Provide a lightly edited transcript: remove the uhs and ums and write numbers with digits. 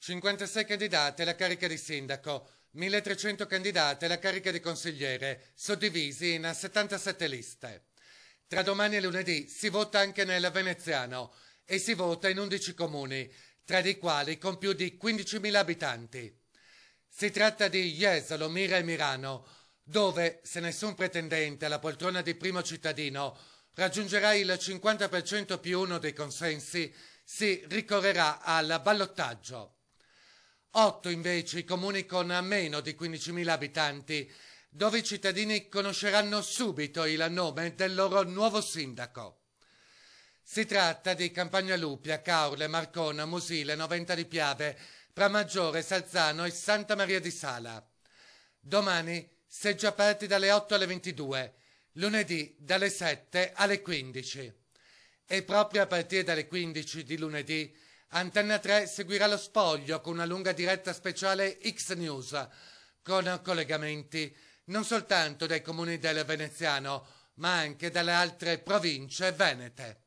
56 candidate alla carica di sindaco, 1300 candidate alla carica di consigliere, suddivisi in 77 liste. Tra domani e lunedì si vota anche nel Veneziano e si vota in 11 comuni, tra i quali con più di 15.000 abitanti. Si tratta di Jesolo, Mira e Mirano, dove, se nessun pretendente alla poltrona di primo cittadino raggiungerà il 50% più uno dei consensi, si ricorrerà al ballottaggio. 8 invece i comuni con meno di 15.000 abitanti, dove i cittadini conosceranno subito il nome del loro nuovo sindaco. Si tratta di Campagnalupia, Caorle, Marcona, Musile, Noventa di Piave, Pramaggiore, Salzano e Santa Maria di Sala. Domani seggi aperti dalle 8 alle 22, lunedì dalle 7 alle 15. E proprio a partire dalle 15 di lunedì Antenna 3 seguirà lo spoglio con una lunga diretta speciale X News, con collegamenti non soltanto dai comuni del Veneziano, ma anche dalle altre province venete.